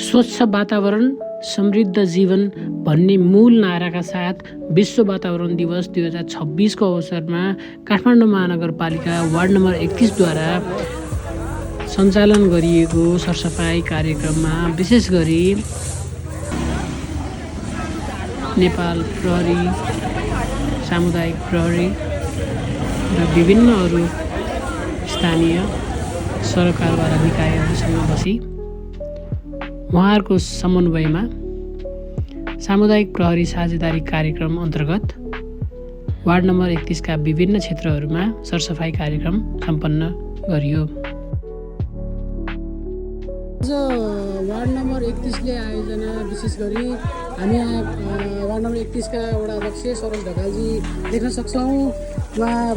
स्वच्छ वातावरण समृद्ध जीवन भन्ने मूल नाराका साथ विश्व वातावरण दिवस 2026 को अवसरमा काठमाडौँ महानगरपालिका वार्ड नम्बर 31 द्वारा सञ्चालन गरिएको सरसफाई कार्यक्रममा विशेष गरी नेपाल प्रहरी, सामुदायिक प्रहरी र विभिन्न अरू स्थानीय सरकारवाला निकायहरूसँग बसी उहाँहरूको समन्वयमा सामुदायिक प्रहरी साझेदारी कार्यक्रम अन्तर्गत वार्ड नम्बर 31 का विभिन्न क्षेत्रहरूमा सरसफाई कार्यक्रम सम्पन्न गरियो। आज वार्ड नम्बर 31 ले आयोजना विशेष गरी हामी यहाँ वार्ड नम्बर 31 का वडा अध्यक्ष सरोज ढकालजी देख्न सक्छौँ। उहाँ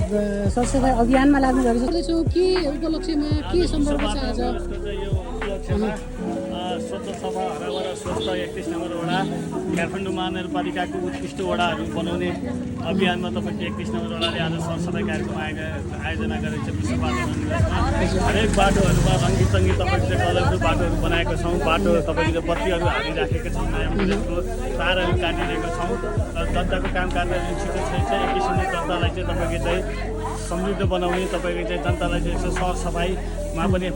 सरसफाई अभियानमा लाग्नु भएको छ। के उपलक्ष्यमा के सन्दर्भ छ आज? स्वच्छ सफा हराभरा स्वस्थ 31 नम्बर वडा काठमाडौँ महानगरपालिकाको उत्कृष्ट वडाहरू बनाउने अभियानमा तपाईँको 31 नम्बर वडाले आज सरसफाई कार्यक्रम आयोजना गरेको छ। विश्व वातावरण दिवसमा हरेक बाटोहरूमा रङ्गी तपाईँको कलरफुल बाटोहरू बनाएको छौँ। बाटो तपाईँको बत्तीहरू हालिराखेका छौँ, नयाँ मोडलको तारहरू काटिरहेका छौँ र जनताको काम कार्यहरू छिटो छैन। एक किसिमले जनतालाई चाहिँ तपाईँको चाहिँ समृद्ध बनाउने, तपाईँको चाहिँ जनतालाई चाहिँ यसो सरसफाइमा पनि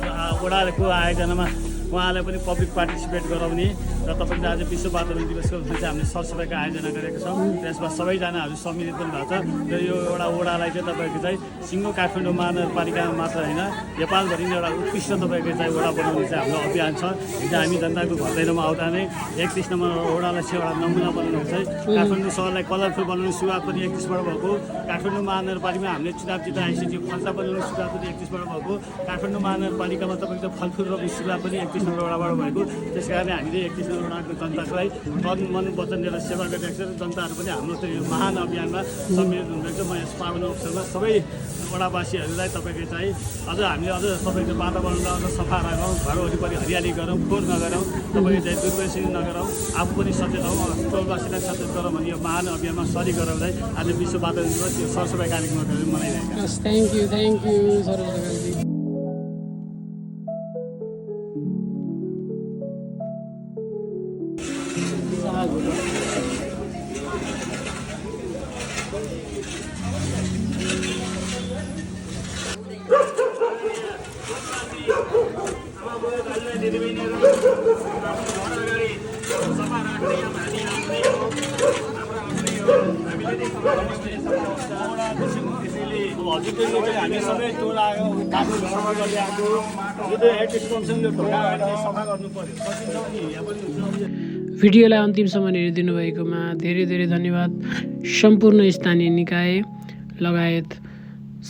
वडाको आयोजनामा उहाँलाई पनि पब्लिक पार्टिसिपेट गराउने र तपाईँले आज विश्व वातावरण दिवसको दिन चाहिँ हामीले सरसफाइको आयोजना गरेका छौँ। त्यसमा सबैजनाहरू सम्मिलित पनि भएको छ र यो एउटा वडालाई चाहिँ तपाईँको चाहिँ सिङ्गो काठमाडौँ महानगरपालिकामा मात्र होइन नेपालभरि नै एउटा उत्कृष्ट तपाईँको चाहिँ वडा बनाउने चाहिँ हाम्रो अभियान छ। हिजो हामी जनताको घर दैलोमा आउँदा नै 31 नम्बर वडालाई चाहिँ एउटा नमुना बनाउनु चाहिँ काठमाडौँ सहरलाई कलरफुल बनाउने सुरुवात पनि 31बाट भएको। काठमाडौँ महानगरपालिकामा हामीले चुनाव जित्दा आइसक्यो, खल्सा बनाउने सुरुवात पनि 31बाट भएको। काठमाडौँ महानगरपालिकामा तपाईँको फलफुल रोप्ने सुरुवात पनि 31 नम्बर वडाबाट भएको। त्यस कारणले हामीले 31 नम्बर वडाको जनतालाई तन मन वचन दिएर सेवा गरिरहेको छ र जनताहरू पनि हाम्रो त्यो यो महान अभियानमा सम्मिलित हुँदैछ। म यस पावन अवसरमा सबै वडावासीहरूलाई तपाईँको चाहिँ अझ हामीले अझ तपाईँको वातावरणलाई अझ सफा राखौँ, घर वरिपरि हरियाली गरौँ, फोहोर नगरौँ, तपाईँको चाहिँ दुर्व्यसनी नगरौँ, आफू पनि सचेत हौँ, टोलवासीलाई सचेत गरौँ भन्ने यो महान अभियानमा सरी गराउँदै आज विश्व वातावरण दिवस यो सरसफाइ कार्यक्रमहरू मनाइरहेका छौँ। थ्याङ्क यू सरोज ढकालजी। हामी सबै टोला काठमाडौँ सफा गर्दै आएको यो त एडमिसनले सफा गर्नु पर्यो। भिडियोलाई अन्तिमसम्म हेरिदिनु भएकोमा धेरै धेरै धन्यवाद। सम्पूर्ण स्थानीय निकाय लगायत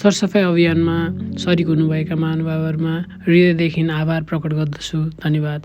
सरसफाइ अभियानमा सरिक हुनुभएका महानुभावहरूमा हृदयदेखि आभार प्रकट गर्दछु। धन्यवाद।